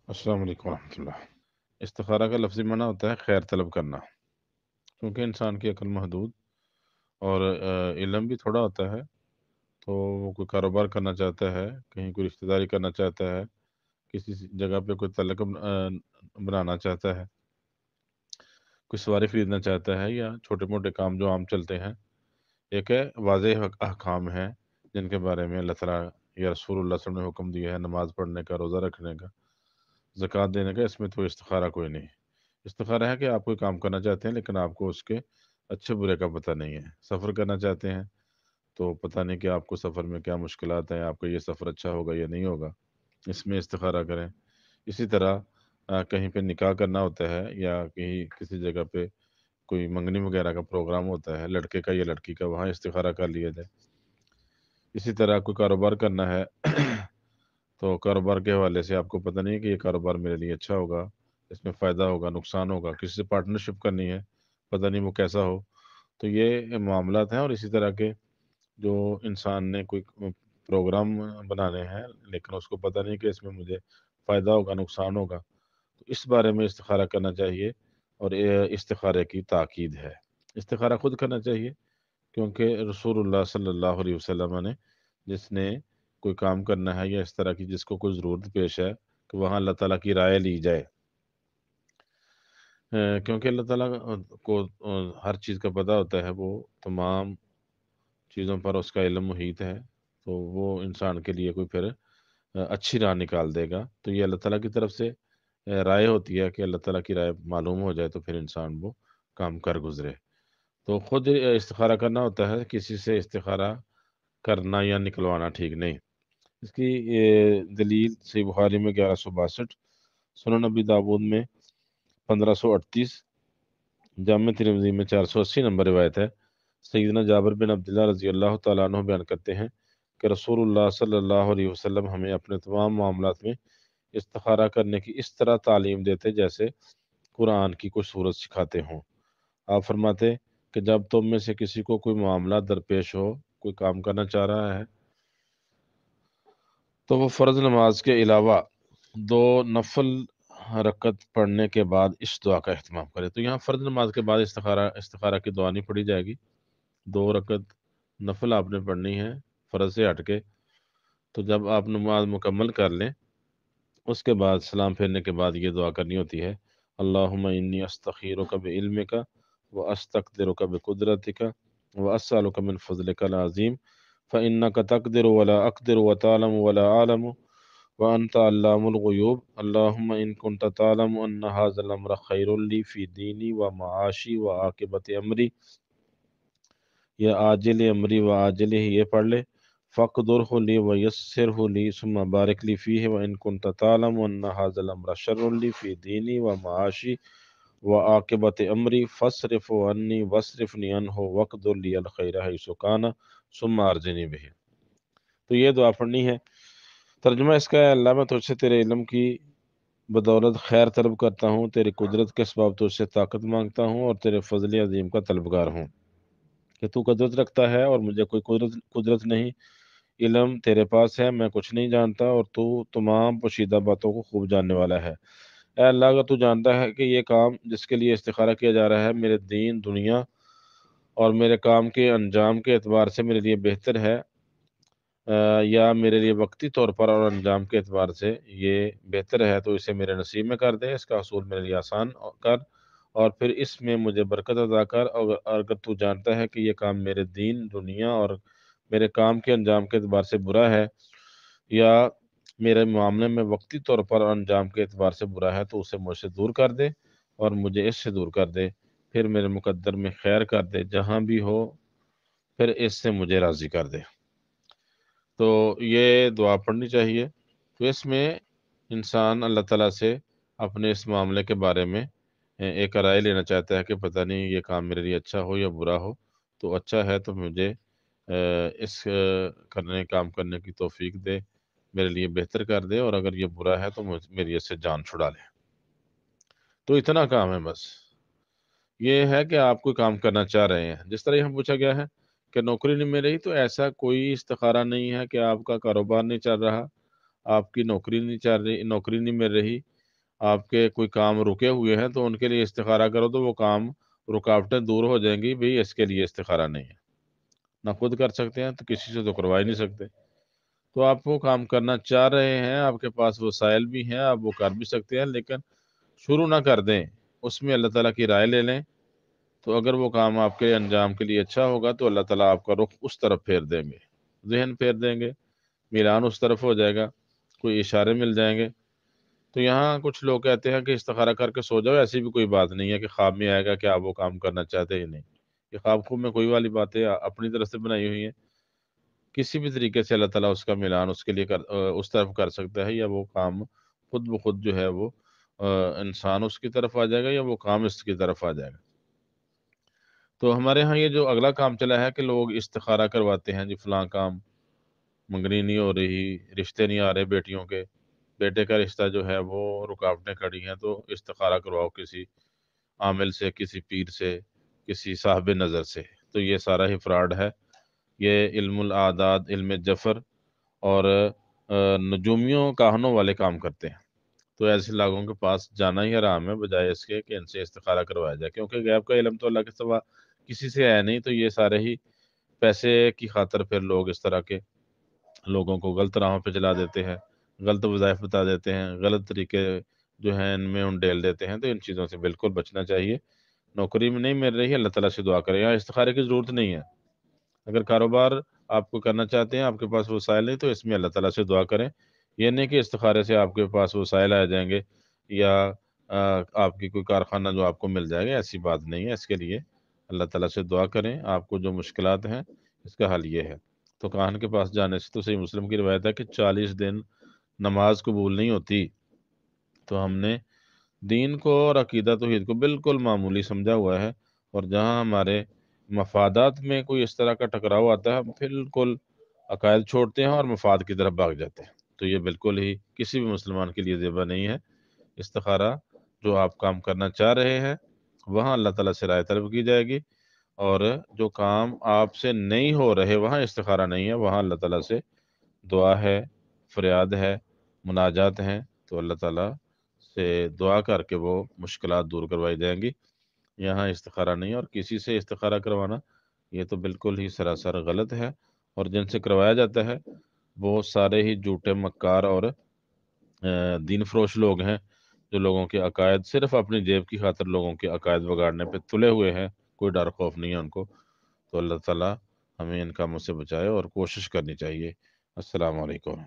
السلام علیکم ورحمۃ اللہ۔ استخارہ کا لفظی معنی ہوتا ہے خیر طلب کرنا، کیونکہ انسان کی عقل محدود اور علم بھی تھوڑا ہوتا ہے، تو وہ کوئی کاروبار کرنا چاہتا ہے، کہیں کوئی رشتہ داری کرنا چاہتا ہے، کسی جگہ پہ کوئی تعلق بنانا چاہتا ہے، کوئی سواری خریدنا چاہتا ہے، یا چھوٹے موٹے کام جو عام چلتے ہیں۔ ایک ہے واضح احکام ہیں جن کے بارے میں اللہ تعالیٰ یا رسول اللہ صلی اللہ علیہ وسلم نے حکم دیا ہے، نماز پڑھنے کا، روزہ رکھنے کا، زکوٰۃ دینے کا، اس میں تو استخارہ کوئی نہیں۔ استخارہ ہے کہ آپ کوئی کام کرنا چاہتے ہیں لیکن آپ کو اس کے اچھے برے کا پتہ نہیں ہے، سفر کرنا چاہتے ہیں تو پتہ نہیں کہ آپ کو سفر میں کیا مشکلات ہیں، آپ کا یہ سفر اچھا ہوگا یا نہیں ہوگا، اس میں استخارہ کریں۔ اسی طرح کہیں پہ نکاح کرنا ہوتا ہے، یا کہیں کسی جگہ پہ کوئی منگنی وغیرہ کا پروگرام ہوتا ہے، لڑکے کا یا لڑکی کا، وہاں استخارہ کر لیا جائے۔ اسی طرح کوئی کاروبار کرنا ہے تو کاروبار کے حوالے سے آپ کو پتہ نہیں ہے کہ یہ کاروبار میرے لیے اچھا ہوگا، اس میں فائدہ ہوگا، نقصان ہوگا، کسی سے پارٹنرشپ کرنی ہے، پتہ نہیں وہ کیسا ہو۔ تو یہ معاملات ہیں، اور اسی طرح کے جو انسان نے کوئی پروگرام بنانے ہیں لیکن اس کو پتہ نہیں کہ اس میں مجھے فائدہ ہوگا، نقصان ہوگا، تو اس بارے میں استخارہ کرنا چاہیے، اور یہ استخارے کی تاکید ہے۔ استخارہ خود کرنا چاہیے، کیونکہ رسول اللہ صلی اللہ علیہ وسلم نے جس نے کوئی کام کرنا ہے یا اس طرح کی جس کو کوئی ضرورت پیش ہے کہ وہاں اللہ تعالیٰ کی رائے لی جائے، کیونکہ اللہ تعالیٰ کو ہر چیز کا پتہ ہوتا ہے، وہ تمام چیزوں پر اس کا علم محیط ہے، تو وہ انسان کے لیے کوئی پھر اچھی راہ نکال دے گا۔ تو یہ اللہ تعالیٰ کی طرف سے رائے ہوتی ہے کہ اللہ تعالیٰ کی رائے معلوم ہو جائے تو پھر انسان وہ کام کر گزرے۔ تو خود استخارہ کرنا ہوتا ہے، کسی سے استخارہ کرنا یا نکلوانا ٹھیک نہیں۔ اس کی دلیل صحیح بخاری میں 1162، سنن نبی داود میں 1538، جامع ترمذی میں 480 نمبر روایت ہے۔ سیدنا جابر بن عبداللہ رضی اللہ تعالیٰ عنہ بیان کرتے ہیں کہ رسول اللہ صلی اللہ علیہ وسلم ہمیں اپنے تمام معاملات میں استخارہ کرنے کی اس طرح تعلیم دیتے جیسے قرآن کی کوئی صورت سکھاتے ہوں۔ آپ فرماتے کہ جب تم میں سے کسی کو کوئی معاملہ درپیش ہو، کوئی کام کرنا چاہ رہا ہے، تو وہ فرض نماز کے علاوہ 2 نفل رکعت پڑھنے کے بعد اس دعا کا اہتمام کرے۔ تو یہاں فرض نماز کے بعد استخارہ کی دعا نہیں پڑھی جائے گی، 2 رکعت نفل آپ نے پڑھنی ہے فرض سے ہٹ کے۔ تو جب آپ نماز مکمل کر لیں، اس کے بعد سلام پھیرنے کے بعد یہ دعا کرنی ہوتی ہے، اللہم انی استخیرک بعلمک واستقدرک بقدرتک واسألک من فضلک العظیم فإنک تقدر ولا اقدر وتعلم ولا اعلم وانت علام الغیوب اللہم ان کنت تعلم ان هذا الامر خیر لی فی دینی ومعاشی وعاقبت امری، یا عاجل امری و عاجل ہی یہ پڑھ لے، فقدرہ لی ویسرہ لی ثم بارک لی فیہ وان کنت تعلم ان ھذا الامر شر لی فی دینی و معاشی و عاقبت امری فاصرف عنی واصرفنی عنہ واقدر لی الخیر حیث کان ثم ارجنی بہ۔ تو یہ دعا پڑھنی ہے۔ ترجمہ اس کا ہے، اللہ میں تجھ سے تیرے علم کی بدولت خیر طلب کرتا ہوں، تیری قدرت کے اسباب تجھ سے طاقت مانگتا ہوں، اور تیرے فضل عظیم کا طلبگار ہوں کہ تو قدرت رکھتا ہے اور مجھے کوئی قدرت نہیں، علم تیرے پاس ہے، میں کچھ نہیں جانتا، اور تو تمام پوشیدہ باتوں کو خوب جاننے والا ہے۔ اے اللہ، اگر تو جانتا ہے کہ یہ کام جس کے لیے استخارہ کیا جا رہا ہے میرے دین، دنیا اور میرے کام کے انجام کے اعتبار سے میرے لیے بہتر ہے، یا میرے لیے وقتی طور پر اور انجام کے اعتبار سے یہ بہتر ہے، تو اسے میرے نصیب میں کر دے، اس کا حصول میرے لیے آسان کر، اور پھر اس میں مجھے برکت عطا کر۔ اور اگر تو جانتا ہے کہ یہ کام میرے دین، دنیا اور میرے کام کے انجام کے اعتبار سے برا ہے، یا میرے معاملے میں وقتی طور پر اور انجام کے اعتبار سے برا ہے، تو اسے مجھ سے دور کر دے اور مجھے اس سے دور کر دے، پھر میرے مقدر میں خیر کر دے، جہاں بھی ہو پھر اس سے مجھے راضی کر دے۔ تو یہ دعا پڑھنی چاہیے۔ تو اس میں انسان اللہ تعالیٰ سے اپنے اس معاملے کے بارے میں ایک رائے لینا چاہتا ہے کہ پتہ نہیں یہ کام میرے لیے اچھا ہو یا برا ہو، تو اچھا ہے تو مجھے اس کام کرنے کی توفیق دے، میرے لیے بہتر کر دے، اور اگر یہ برا ہے تو میری اس سے جان چھڑا لے۔ تو اتنا کام ہے بس۔ یہ ہے کہ آپ کوئی کام کرنا چاہ رہے ہیں، جس طرح یہاں پوچھا گیا ہے کہ نوکری نہیں مل رہی، تو ایسا کوئی استخارہ نہیں ہے کہ آپ کا کاروبار نہیں چل رہا، آپ کی نوکری نہیں چل رہی، نوکری نہیں مل رہی، آپ کے کوئی کام رکے ہوئے ہیں تو ان کے لیے استخارہ کرو تو وہ کام رکاوٹیں دور ہو جائیں گی. بھئی اس کے لیے استخارہ نہیں ہے، نہ خود کر سکتے ہیں تو کسی سے تو کروا ہی نہیں سکتے. تو آپ وہ کام کرنا چاہ رہے ہیں، آپ کے پاس وسائل بھی ہیں، آپ وہ کر بھی سکتے ہیں، لیکن شروع نہ کر دیں. اس میں اللہ تعالیٰ کی رائے لے لیں. تو اگر وہ کام آپ کے انجام کے لیے اچھا ہوگا تو اللہ تعالیٰ آپ کا رخ اس طرف پھیر دیں گے، ذہن پھیر دیں گے، میلان اس طرف ہو جائے گا، کوئی اشارے مل جائیں گے. تو یہاں کچھ لوگ کہتے ہیں کہ استخارہ کر کے سو جاؤ. ایسی بھی کوئی بات نہیں ہے کہ خواب میں آئے گا کہ آپ وہ کام کرنا چاہتے ہی نہیں. یہ خواب خوب میں کوئی والی باتیں اپنی طرف سے بنائی ہوئی ہیں. کسی بھی طریقے سے اللہ تعالیٰ اس کا میلان اس کے لیے اس طرف کر سکتا ہے، یا وہ کام خود بخود جو ہے وہ انسان اس کی طرف آ جائے گا، یا وہ کام اس کی طرف آ جائے گا. تو ہمارے ہاں یہ جو اگلا کام چلا ہے کہ لوگ استخارہ کرواتے ہیں، جی فلاں کام منگنی نہیں ہو رہی، رشتے نہیں آ رہے بیٹیوں کے، بیٹے کا رشتہ جو ہے وہ رکاوٹیں کھڑی ہیں، تو استخارہ کرواؤ کسی عامل سے، کسی پیر سے، کسی صاحب نظر سے. تو یہ سارا ہی فراڈ ہے. یہ علم العادات، علم جفر اور نجومیوں کاہنوں والے کام کرتے ہیں. تو ایسے لوگوں کے پاس جانا ہی حرام ہے، بجائے اس کے کہ ان سے استخارہ کروایا جائے، کیونکہ غیب کا علم تو اللہ کے سوا کسی سے ہے نہیں. تو یہ سارے ہی پیسے کی خاطر پھر لوگ اس طرح کے لوگوں کو غلط راہوں پہ چلا دیتے ہیں، غلط وظائف بتا دیتے ہیں، غلط طریقے جو ہیں ان میں ڈیل دیتے ہیں. تو ان چیزوں سے بالکل بچنا چاہیے. نوکری میں نہیں مل رہی ہے، اللہ تعالیٰ سے دعا کریں. یہاں استخارے کی ضرورت نہیں ہے. اگر کاروبار آپ کو کرنا چاہتے ہیں، آپ کے پاس وسائل نہیں، تو اس میں اللہ تعالیٰ سے دعا کریں. یہ نہیں کہ استخارے سے آپ کے پاس وسائل آ جائیں گے، یا آپ کی کوئی کارخانہ جو آپ کو مل جائے گا. ایسی بات نہیں ہے. اس کے لیے اللہ تعالیٰ سے دعا کریں. آپ کو جو مشکلات ہیں اس کا حل یہ ہے. تو کاہن کے پاس جانے سے تو صحیح مسلم کی روایت ہے کہ 40 دن نماز قبول نہیں ہوتی. تو ہم نے دین کو اور عقیدہ توحید کو بالکل معمولی سمجھا ہوا ہے، اور جہاں ہمارے مفادات میں کوئی اس طرح کا ٹکراؤ آتا ہے، ہم بالکل عقائد چھوڑتے ہیں اور مفاد کی طرف بھاگ جاتے ہیں. تو یہ بالکل ہی کسی بھی مسلمان کے لیے زیبا نہیں ہے. استخارہ جو آپ کام کرنا چاہ رہے ہیں وہاں اللہ تعالیٰ سے رائے طلب کی جائے گی، اور جو کام آپ سے نہیں ہو رہے وہاں استخارہ نہیں ہے، وہاں اللہ تعالیٰ سے دعا ہے، فریاد ہے، مناجات ہیں. تو اللہ تعالیٰ سے دعا کر کے وہ مشکلات دور کروائی جائیں گی. یہاں استخارہ نہیں. اور کسی سے استخارہ کروانا یہ تو بالکل ہی سراسر غلط ہے. اور جن سے کروایا جاتا ہے وہ سارے ہی جھوٹے مکار اور دین فروش لوگ ہیں، جو لوگوں کے عقائد صرف اپنی جیب کی خاطر لوگوں کے عقائد بگاڑنے پہ تلے ہوئے ہیں. کوئی ڈر خوف نہیں ہے ان کو. تو اللہ تعالیٰ ہمیں ان کاموں سے بچائے، اور کوشش کرنی چاہیے. السلام علیکم.